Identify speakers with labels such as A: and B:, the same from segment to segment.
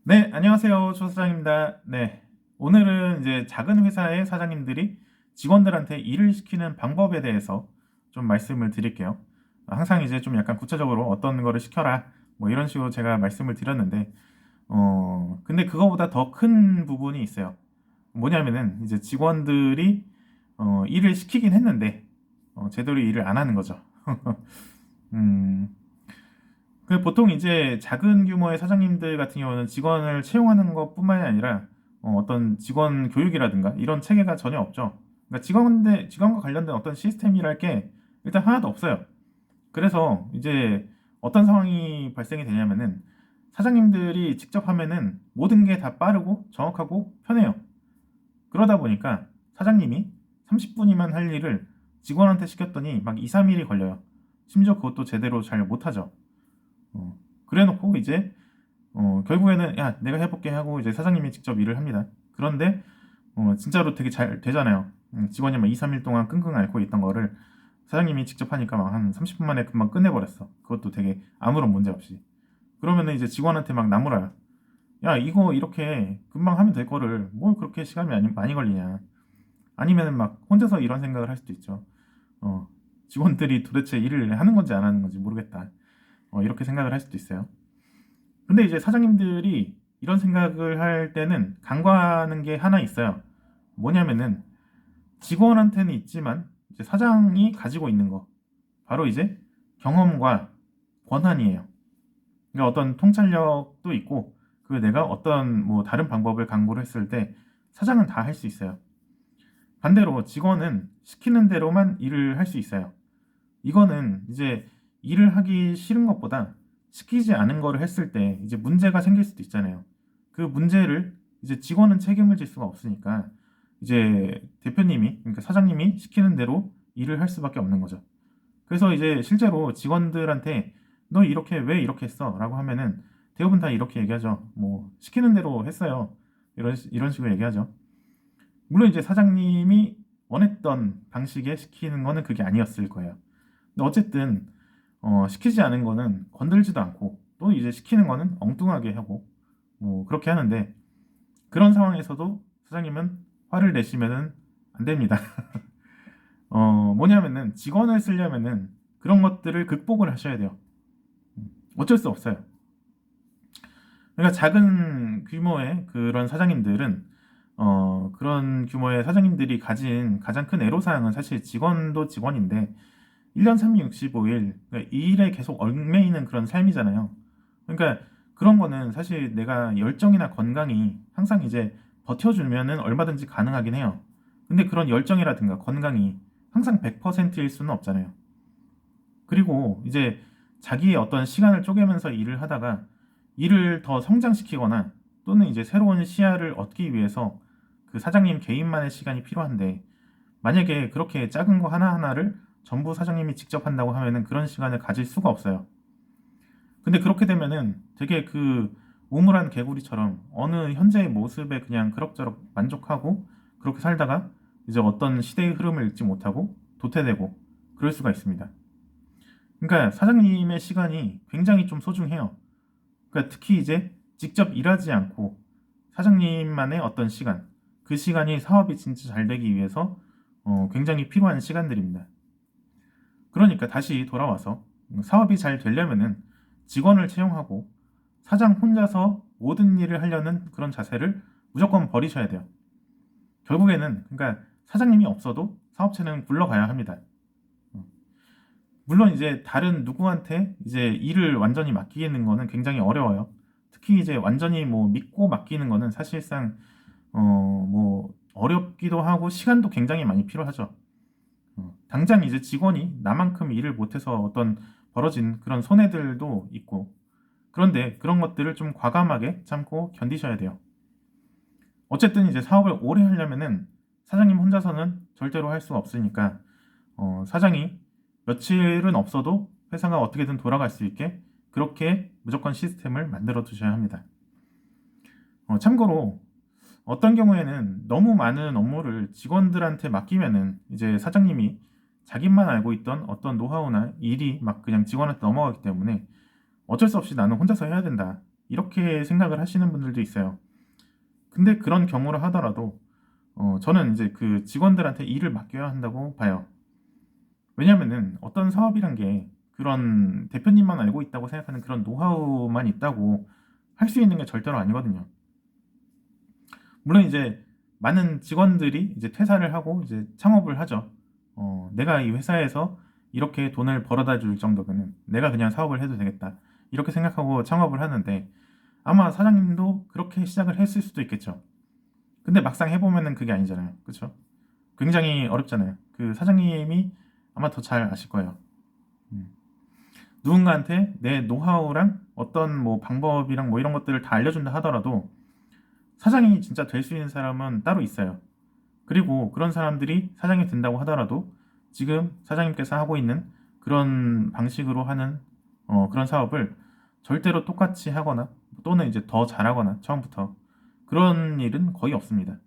A: 네, 안녕하세요. 조 사장입니다. 네, 오늘은 이제 작은 회사의 사장님들이 직원들한테 일을 시키는 방법에 대해서 좀 말씀을 드릴게요. 항상 이제 좀 약간 구체적으로 어떤 거를 시켜라, 뭐 이런 식으로 제가 말씀을 드렸는데, 근데 그거보다 더 큰 부분이 있어요. 뭐냐면은 이제 직원들이 일을 시키긴 했는데, 제대로 일을 안 하는 거죠. 음, 보통 이제 작은 규모의 사장님들 같은 경우는 직원을 채용하는 것뿐만이 아니라 떤 직원 교육이라든가 이런 체계가 전혀 없죠. 그러니까 직원과 관련된 어떤 시스템이랄 게 일단 하나도 없어요. 그래서 이제 어떤 상황이 발생이 되냐면은 사장님들이 직접 하면은 모든 게 다 빠르고 정확하고 편해요. 그러다 보니까 사장님이 30분이면 할 일을 직원한테 시켰더니 막 2, 3일이 걸려요. 심지어 그것도 제대로 잘 못하죠. 그래놓고 이제 결국에는 야 내가 해볼게 하고 이제 사장님이 직접 일을 합니다. 그런데 진짜로 되게 잘 되잖아요. 직원이 막 2, 3일 동안 끙끙 앓고 있던 거를 사장님이 직접 하니까 막 한 30분 만에 금방 끝내버렸어. 그것도 되게 아무런 문제 없이. 그러면은 이제 직원한테 막 나무라요. 야 이거 이렇게 금방 하면 될 거를 뭘 그렇게 시간이 많이 걸리냐. 아니면은 막 혼자서 이런 생각을 할 수도 있죠. 어, 직원들이 도대체 일을 하는 건지 안 하는 건지 모르겠다. 이렇게 생각을 할 수도 있어요. 근데 이제 사장님들이 이런 생각을 할 때는 간과하는 게 하나 있어요. 뭐냐면은 직원한테는 있지만 이제 사장이 가지고 있는 거 바로 이제 경험과 권한이에요. 그러니까 어떤 통찰력도 있고 그 내가 어떤 뭐 다른 방법을 강구를 했을 때 사장은 다 할 수 있어요. 반대로 직원은 시키는 대로만 일을 할 수 있어요. 이거는 이제 일을 하기 싫은 것보다 시키지 않은 거를 했을 때 이제 문제가 생길 수도 있잖아요. 그 문제를 이제 직원은 책임을 질 수가 없으니까 이제 대표님이, 그러니까 사장님이 시키는 대로 일을 할 수밖에 없는 거죠. 그래서 이제 실제로 직원들한테 너 이렇게 왜 이렇게 했어? 라고 하면은 대부분 다 이렇게 얘기하죠. 뭐 시키는 대로 했어요. 이런 식으로 얘기하죠. 물론 이제 사장님이 원했던 방식에 시키는 거는 그게 아니었을 거예요. 근데 어쨌든 시키지 않은 거는 건들지도 않고 또 이제 시키는 거는 엉뚱하게 하고 뭐 그렇게 하는데 그런 상황에서도 사장님은 화를 내시면은 안 됩니다. 뭐냐면은 직원을 쓰려면은 그런 것들을 극복을 하셔야 돼요. 어쩔 수 없어요. 그러니까 작은 규모의 그런 사장님들은 그런 규모의 사장님들이 가진 가장 큰 애로사항은 사실 직원도 직원인데 1년 365일 그러니까 이 일에 계속 얽매이는 그런 삶이잖아요. 그러니까 그런 거는 사실 내가 열정이나 건강이 항상 이제 버텨주면은 얼마든지 가능하긴 해요. 근데 그런 열정이라든가 건강이 항상 100%일 수는 없잖아요. 그리고 이제 자기의 어떤 시간을 쪼개면서 일을 하다가 일을 더 성장시키거나 또는 이제 새로운 시야를 얻기 위해서 그 사장님 개인만의 시간이 필요한데 만약에 그렇게 작은 거 하나하나를 전부 사장님이 직접 한다고 하면은 그런 시간을 가질 수가 없어요. 근데 그렇게 되면은 되게 그 우물안 개구리처럼 어느 현재의 모습에 그냥 그럭저럭 만족하고 그렇게 살다가 이제 어떤 시대의 흐름을 읽지 못하고 도태되고 그럴 수가 있습니다. 그러니까 사장님의 시간이 굉장히 좀 소중해요. 그러니까 특히 이제 직접 일하지 않고 사장님만의 어떤 시간, 그 시간이 사업이 진짜 잘 되기 위해서 굉장히 필요한 시간들입니다. 그러니까 다시 돌아와서 사업이 잘 되려면은 직원을 채용하고 사장 혼자서 모든 일을 하려는 그런 자세를 무조건 버리셔야 돼요. 결국에는 그러니까 사장님이 없어도 사업체는 굴러가야 합니다. 물론 이제 다른 누구한테 이제 일을 완전히 맡기는 거는 굉장히 어려워요. 특히 이제 완전히 뭐 믿고 맡기는 거는 사실상 뭐 어렵기도 하고 시간도 굉장히 많이 필요하죠. 당장 이제 직원이 나만큼 일을 못해서 어떤 벌어진 그런 손해들도 있고 그런데 그런 것들을 좀 과감하게 참고 견디셔야 돼요. 어쨌든 이제 사업을 오래 하려면은 사장님 혼자서는 절대로 할 수가 없으니까 사장이 며칠은 없어도 회사가 어떻게든 돌아갈 수 있게 그렇게 무조건 시스템을 만들어 두셔야 합니다. 참고로 어떤 경우에는 너무 많은 업무를 직원들한테 맡기면은 이제 사장님이 자기만 알고 있던 어떤 노하우나 일이 막 그냥 직원한테 넘어가기 때문에 어쩔 수 없이 나는 혼자서 해야 된다. 이렇게 생각을 하시는 분들도 있어요. 근데 그런 경우를 하더라도 저는 이제 그 직원들한테 일을 맡겨야 한다고 봐요. 왜냐면은 어떤 사업이란 게 그런 대표님만 알고 있다고 생각하는 그런 노하우만 있다고 할 수 있는 게 절대로 아니거든요. 물론 이제 많은 직원들이 이제 퇴사를 하고 이제 창업을 하죠. 내가 이 회사에서 이렇게 돈을 벌어다 줄 정도면은 내가 그냥 사업을 해도 되겠다. 이렇게 생각하고 창업을 하는데 아마 사장님도 그렇게 시작을 했을 수도 있겠죠. 근데 막상 해보면은 그게 아니잖아요. 그렇죠? 굉장히 어렵잖아요. 그 사장님이 아마 더 잘 아실 거예요. 음. 누군가한테 내 노하우랑 어떤 뭐 방법이랑 뭐 이런 것들을 다 알려준다 하더라도 사장이 진짜 될 수 있는 사람은 따로 있어요. 그리고 그런 사람들이 사장이 된다고 하더라도 지금 사장님께서 하고 있는 그런 방식으로 하는 그런 사업을 절대로 똑같이 하거나 또는 이제 더 잘하거나 처음부터 그런 일은 거의 없습니다.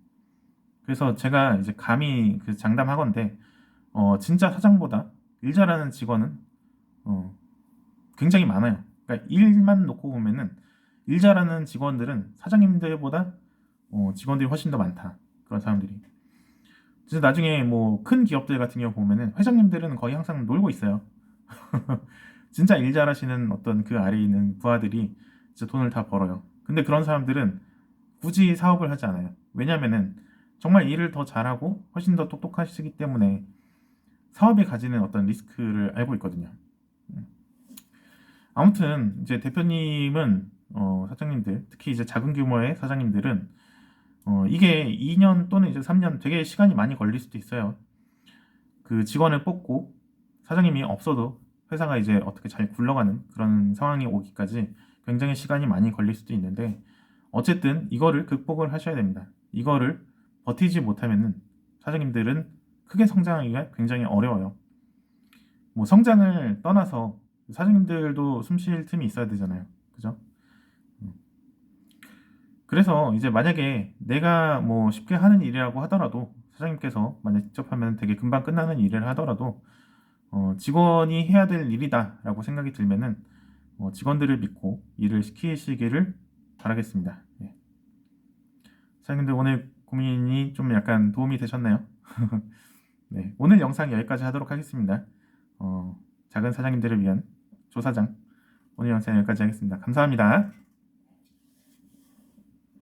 A: 그래서 제가 이제 감히 그 장담하건대 진짜 사장보다 일 잘하는 직원은 어, 굉장히 많아요. 그러니까 일만 놓고 보면은 일 잘하는 직원들은 사장님들보다 직원들이 훨씬 더 많다. 그런 사람들이. 그래서 나중에 뭐 큰 기업들 같은 경우 보면은 회장님들은 거의 항상 놀고 있어요. 진짜 일 잘하시는 어떤 그 아래에 있는 부하들이 진짜 돈을 다 벌어요. 근데 그런 사람들은 굳이 사업을 하지 않아요. 왜냐면은 정말 일을 더 잘하고 훨씬 더 똑똑하시기 때문에 사업에 가지는 어떤 리스크를 알고 있거든요. 음. 아무튼 이제 대표님은 사장님들 특히 이제 작은 규모의 사장님들은 이게 2년 또는 이제 3년 되게 시간이 많이 걸릴 수도 있어요. 그 직원을 뽑고 사장님이 없어도 회사가 이제 어떻게 잘 굴러가는 그런 상황이 오기까지 굉장히 시간이 많이 걸릴 수도 있는데 어쨌든 이거를 극복을 하셔야 됩니다. 이거를 버티지 못하면은 사장님들은 크게 성장하기가 굉장히 어려워요. 뭐 성장을 떠나서 사장님들도 숨쉴 틈이 있어야 되잖아요. 그죠? 음. 그래서 이제 만약에 내가 뭐 쉽게 하는 일이라고 하더라도 사장님께서 만약 직접 하면 되게 금방 끝나는 일을 하더라도 직원이 해야 될 일이다라고 생각이 들면은 직원들을 믿고 일을 시키시기를 바라겠습니다. 예. 사장님들 오늘 고민이 좀 약간 도움이 되셨나요? 네, 오늘 영상 여기까지 하도록 하겠습니다. 작은 사장님들을 위한 조사장 오늘 영상 여기까지 하겠습니다. 감사합니다.